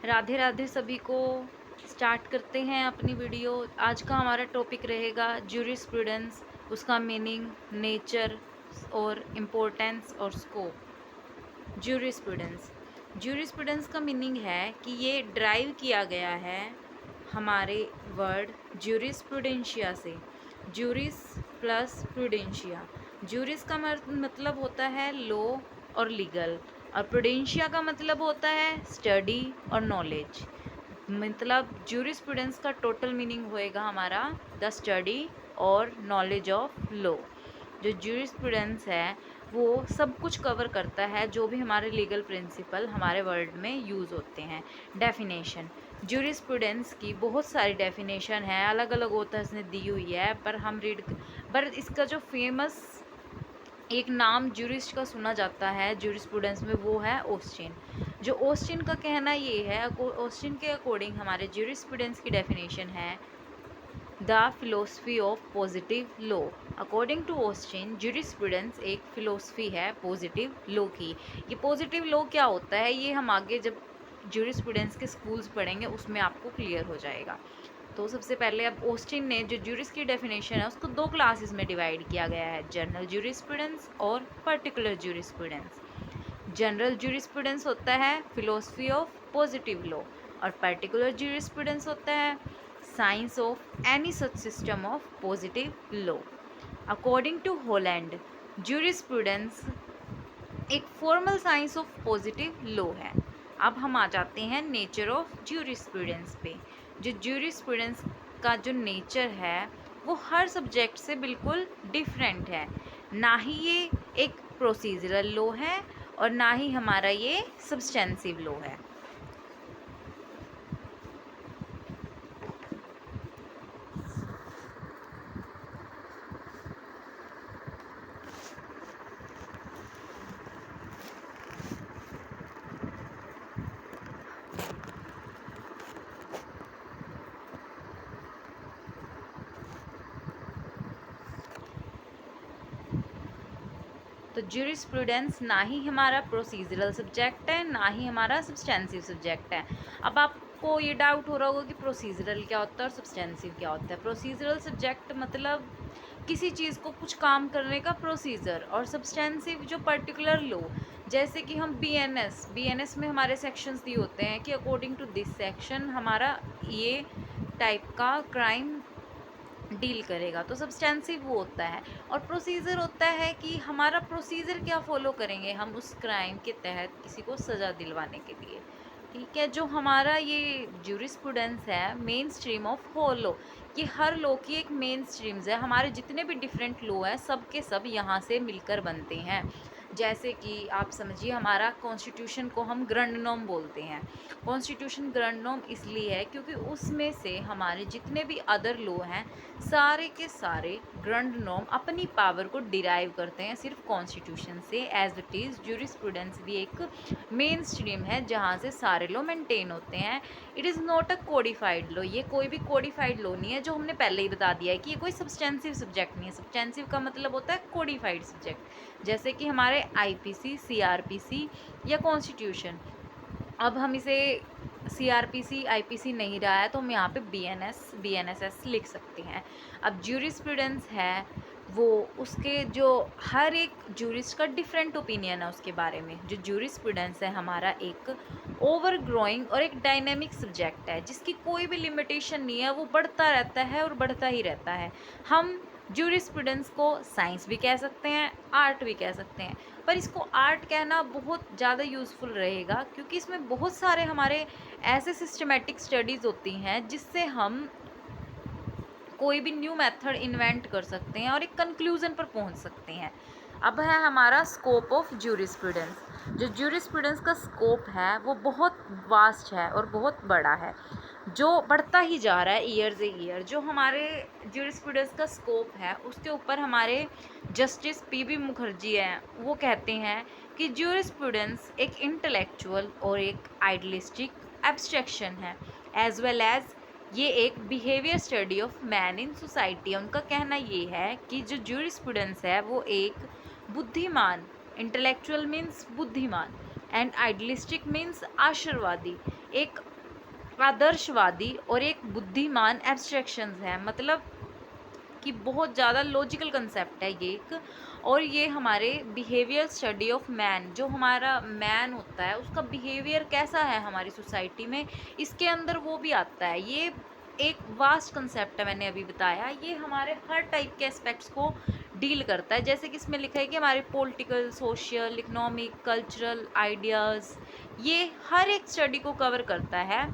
राधे राधे सभी को। स्टार्ट करते हैं अपनी वीडियो। आज का हमारा टॉपिक रहेगा ज्यूरिस्प्रूडेंस, उसका मीनिंग, नेचर और इम्पोर्टेंस और स्कोप। ज्यूरिस्प्रूडेंस ज्यूरिस्प्रूडेंस का मीनिंग है कि ये ड्राइव किया गया है हमारे वर्ड ज्यूरिस्प्रूडेंशिया से। Juris plus प्रूडेंशिया। ज्यूरिस का मतलब होता है लॉ और लीगल, और प्रूडेंशिया का मतलब होता है स्टडी और नॉलेज। मतलब ज्यूरिस्प्रूडेंस का टोटल मीनिंग होएगा हमारा द स्टडी और नॉलेज ऑफ लॉ। जो ज्यूरिस्प्रूडेंस है वो सब कुछ कवर करता है, जो भी हमारे लीगल प्रिंसिपल हमारे वर्ल्ड में यूज़ होते हैं। डेफिनेशन, ज्यूरिस्प्रूडेंस की बहुत सारी डेफिनेशन है, अलग अलग ऑथर्स ने दी हुई है, पर इसका जो फेमस एक नाम ज्यूरिस्ट का सुना जाता है ज्यूरिस्प्रूडेंस में, वो है ऑस्टिन। जो ऑस्टिन का कहना ये है, ऑस्टिन के अकॉर्डिंग हमारे ज्यूरिस्प्रूडेंस की डेफिनेशन है the philosophy of positive law. According to Austin, jurisprudence एक फिलोसफी है पॉजिटिव लॉ की। ये पॉजिटिव लॉ क्या होता है, ये हम आगे जब ज्यूरिस्प्रूडेंस के स्कूल्स पढ़ेंगे उसमें आपको क्लियर हो जाएगा। तो सबसे पहले अब ऑस्टिन ने जो ज्यूरिस की डेफिनेशन है उसको दो क्लासेस में डिवाइड किया गया है, जनरल ज्यूरिस्प्रूडेंस और पर्टिकुलर ज्यूरिस्प्रूडेंस। जनरल ज्यूरिस्प्रूडेंस होता है फिलोसफी ऑफ पॉजिटिव लॉ, और पर्टिकुलर ज्यूरिस्प्रूडेंस होता है science of any such system of positive law. According to Holland, jurisprudence एक formal science of positive law है। अब हम आ जाते हैं नेचर ऑफ ज्यूरिस्प्रूडेंस पे। जो ज्यूरिस्प्रूडेंस का जो नेचर है वो हर सब्जेक्ट से बिल्कुल डिफरेंट है। ना ही ये एक प्रोसीजरल लॉ है और ना ही हमारा ये सब्सटेंसिव लॉ है। तो ज्यूरिस्प्रूडेंस ना ही हमारा प्रोसीजरल सब्जेक्ट है, ना ही हमारा सब्सटेंसिव सब्जेक्ट है। अब आपको ये डाउट हो रहा होगा कि प्रोसीजरल क्या होता है और सब्सटेंसिव क्या होता है। प्रोसीजरल सब्जेक्ट मतलब किसी चीज़ को कुछ काम करने का प्रोसीजर, और सब्सटेंसिव जो पर्टिकुलर लॉ, जैसे कि हम बीएनएस में हमारे सेक्शंस दिए होते हैं कि अकॉर्डिंग टू दिस सेक्शन हमारा ये टाइप का क्राइम डील करेगा, तो सब्सटेंसिव वो होता है। और प्रोसीजर होता है कि हमारा प्रोसीजर क्या फॉलो करेंगे हम उस क्राइम के तहत किसी को सज़ा दिलवाने के लिए। ठीक है, जो हमारा ये ज्यूरिस्प्रूडेंस है main stream of whole law, कि हर लॉ की एक मेन स्ट्रीम्स है। हमारे जितने भी डिफरेंट लॉ हैं सब के सब यहाँ से मिलकर बनते हैं। जैसे कि आप समझिए, हमारा कॉन्स्टिट्यूशन को हम ग्रैंड नॉर्म बोलते हैं। कॉन्स्टिट्यूशन ग्रैंड नॉर्म इसलिए है क्योंकि उसमें से हमारे जितने भी अदर लॉ हैं सारे के सारे ग्रैंड नॉर्म अपनी पावर को डिराइव करते हैं सिर्फ कॉन्स्टिट्यूशन से। एज इट इज़ ज्यूरिस्प्रूडेंस भी एक मेन स्ट्रीम है जहाँ से सारे लॉ मेंटेन होते हैं। It is not a codified law, ये कोई भी कोडिफाइड लॉ नहीं है, जो हमने पहले ही बता दिया है कि ये कोई सब्सटेंसिव सब्जेक्ट नहीं है। सब्सटेंसिव का मतलब होता है कोडिफाइड सब्जेक्ट, जैसे कि हमारे आईपीसी, सीआरपीसी या कॉन्स्टिट्यूशन। अब हम इसे सीआरपीसी आईपीसी नहीं रहा है तो हम यहाँ पे बीएनएसएस लिख सकते हैं। अब ज्यूरिस्प्रूडेंस है वो उसके जो हर एक ज्यूरिस्ट का डिफरेंट ओपिनियन है उसके बारे में। जो ज्यूरिस्प्रूडेंस है हमारा एक ओवर ग्रोइंग और एक डायनेमिक सब्जेक्ट है जिसकी कोई भी लिमिटेशन नहीं है, वो बढ़ता रहता है और बढ़ता ही रहता है। हम ज्यूरिस्प्रूडेंस को साइंस भी कह सकते हैं, आर्ट भी कह सकते हैं, पर इसको आर्ट कहना बहुत ज़्यादा यूज़फुल रहेगा क्योंकि इसमें बहुत सारे हमारे ऐसे सिस्टमेटिक स्टडीज़ होती हैं जिससे हम कोई भी न्यू मेथड इन्वेंट कर सकते हैं और एक कंक्लूज़न पर पहुंच सकते हैं। अब है हमारा स्कोप ऑफ ज्यूरिस्प्रूडेंस। जो ज्यूरिस्प्रूडेंस का स्कोप है वो बहुत वास्ट है और बहुत बड़ा है, जो बढ़ता ही जा रहा है ईयर से ईयर। जो हमारे ज्यूरिस्प्रूडेंस का स्कोप है उसके ऊपर हमारे जस्टिस पीबी मुखर्जी हैं, वो कहते हैं कि ज्यूरिस्प्रूडेंस एक इंटेलेक्चुअल और एक आइडियलिस्टिक एब्स्ट्रैक्शन है, एज वेल एज ये एक behaviour study of man in society. उनका कहना ये है कि जो ज्यूरिस्प्रूडेंस है वो एक बुद्धिमान, इंटेलेक्चुअल मीन्स बुद्धिमान, एंड आइडियलिस्टिक मीन्स आशावादी, एक आदर्शवादी और एक बुद्धिमान एब्स्ट्रैक्शंस है, मतलब कि बहुत ज़्यादा लॉजिकल कंसेप्ट है ये एक। और ये हमारे बिहेवियर स्टडी ऑफ मैन, जो हमारा मैन होता है उसका बिहेवियर कैसा है हमारी सोसाइटी में, इसके अंदर वो भी आता है। ये एक वास्ट कंसेप्ट है, मैंने अभी बताया। ये हमारे हर टाइप के एस्पेक्ट्स को डील करता है, जैसे कि इसमें लिखा है कि हमारे political, social, economic, cultural ideas, ये हर एक स्टडी को कवर करता है,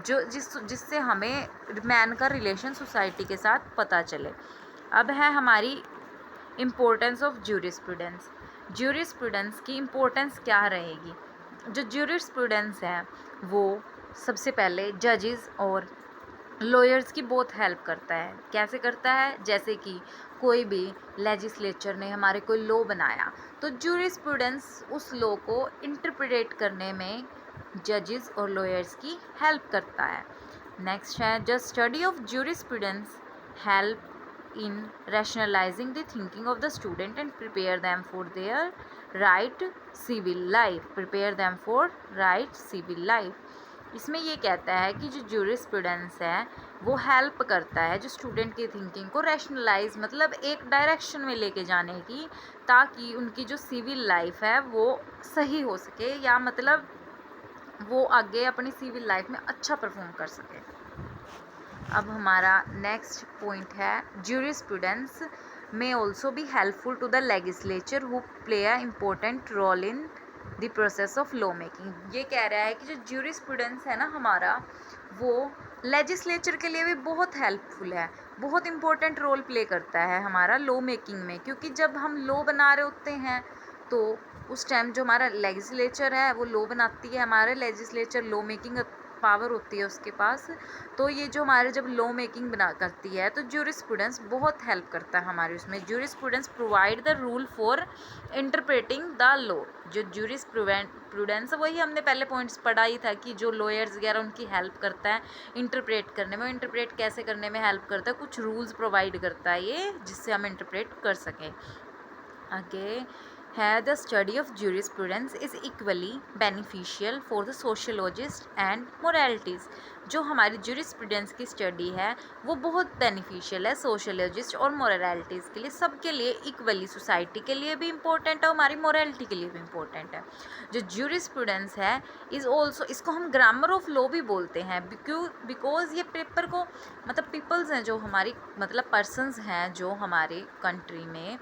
जो जिससे हमें मैन का रिलेशन सोसाइटी के साथ पता चले। अब है हमारी इम्पोर्टेंस ऑफ ज्यूरिस्प्रूडेंस। ज्यूरिस्प्रूडेंस की इम्पोर्टेंस क्या रहेगी? जो ज्यूरिस्प्रूडेंस है वो सबसे पहले जजेस और लॉयर्स की बहुत हेल्प करता है। कैसे करता है? जैसे कि कोई भी लेजिस्लेचर ने हमारे कोई लॉ बनाया, तो ज्यूरिस्प्रूडेंस उस लॉ को इंटरप्रेट करने में जजेस और लॉयर्स की हेल्प करता है। नेक्स्ट है, the study of jurisprudence help in rationalizing the thinking of the student and prepare them for their right civil life. इसमें ये कहता है कि जो ज्यूरिस्प्रूडेंस है वो हेल्प करता है जो स्टूडेंट की थिंकिंग को रैशनलाइज, मतलब एक डायरेक्शन में लेके जाने की, ताकि उनकी जो सिविल लाइफ है वो सही हो सके, या मतलब वो आगे अपनी सिविल लाइफ में अच्छा परफॉर्म कर सके। अब हमारा नेक्स्ट पॉइंट है, jurisprudence may also be helpful to the legislature who play a important role in the process of law making. ये कह रहा है कि जो ज्यूरिस्प्रूडेंस है ना हमारा, वो लेजिस्लेचर के लिए भी बहुत हेल्पफुल है, बहुत इम्पोर्टेंट रोल प्ले करता है हमारा लॉ मेकिंग में। क्योंकि जब हम लॉ बना रहे होते हैं तो उस टाइम जो हमारा लेजिस्लेचर है वो लॉ बनाती है, हमारे लेजिस्लेचर लॉ मेकिंग पावर होती है उसके पास। तो ये जो हमारे जब लॉ मेकिंग बना करती है तो ज्यूरिस्प्रूडेंस बहुत हेल्प करता है हमारे उसमें। Jurisprudence provide the rule for interpreting the law. जो ज्यूरिस्प्रूडेंस, वही हमने पहले पॉइंट्स पढ़ा ही था कि जो लॉयर्स वगैरह उनकी हेल्प करता है इंटरप्रेट करने में। इंटरप्रेट कैसे करने में हेल्प करता है? कुछ रूल्स प्रोवाइड करता है ये, जिससे हम इंटरप्रेट कर सकें। आगे है, the study of jurisprudence is equally beneficial for the sociologist and moralities. जो हमारी ज्यूरिस्प्रूडेंस की स्टडी है वो बहुत बेनिफिशियल है सोशियोलॉजिस्ट और मोरालिटीज़ के लिए, सबके लिए इक्वली, सोसाइटी के लिए भी इम्पोर्टेंट है और हमारी मोरालिटी के लिए भी इम्पोर्टेंट है। जो ज्यूरिस्प्रूडेंस है इज़ ऑल्सो, इसको हम ग्रामर ऑफ लॉ भी बोलते हैं, बिकॉज ये पेपर को, मतलब पीपल्स हैं जो हमारी, मतलब पर्सनस हैं जो हमारे कंट्री में,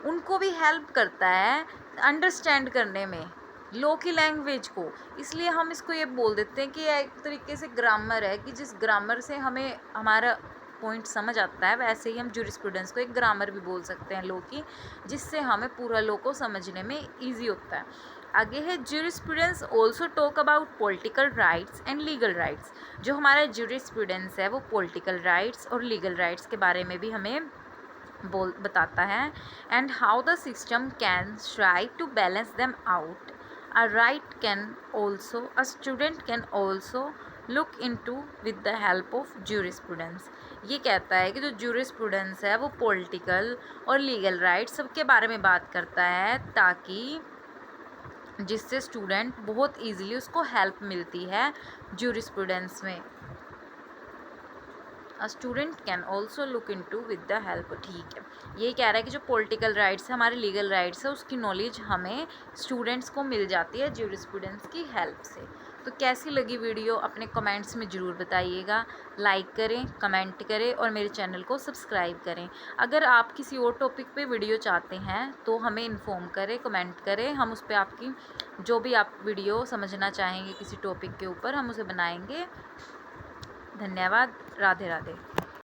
उनको भी हेल्प करता है अंडरस्टैंड करने में लॉ की लैंग्वेज को। इसलिए हम इसको ये बोल देते हैं कि यह एक तरीके से ग्रामर है, कि जिस ग्रामर से हमें हमारा पॉइंट समझ आता है, वैसे ही हम ज्यूरिस्प्रूडेंस को एक ग्रामर भी बोल सकते हैं लॉ की, जिससे हमें पूरा लॉ को समझने में ईजी होता है। आगे है, jurisprudence also talk about political rights and legal rights. जो हमारा ज्यूरिस्प्रूडेंस है वो पॉलिटिकल राइट्स और लीगल राइट्स के बारे में भी हमें बताता है, and how the system can try to balance them out. a student can also look into with the help of jurisprudence। ये कहता है कि जो ज्यूरिस्प्रूडेंस है वो पॉलिटिकल और लीगल राइट्स सबके बारे में बात करता है, ताकि जिससे स्टूडेंट बहुत ईजीली उसको हेल्प मिलती है ज्यूरिस्प्रूडेंस में। A student can also look into with the help. ठीक है, ये कह रहा है कि जो पॉलिटिकल राइट्स है, हमारे लीगल राइट्स है, उसकी नॉलेज हमें स्टूडेंट्स को मिल जाती है ज्यूरिस्प्रूडेंस की हेल्प से। तो कैसी लगी वीडियो अपने कमेंट्स में ज़रूर बताइएगा। लाइक करें, कमेंट करें और मेरे चैनल को सब्सक्राइब करें। अगर आप किसी और टॉपिक पे वीडियो चाहते हैं तो हमें इन्फॉर्म करें, कमेंट करें, हम उस पर आपकी जो भी आप वीडियो समझना चाहेंगे किसी टॉपिक के ऊपर, हम उसे बनाएंगे। धन्यवाद। राधे राधे।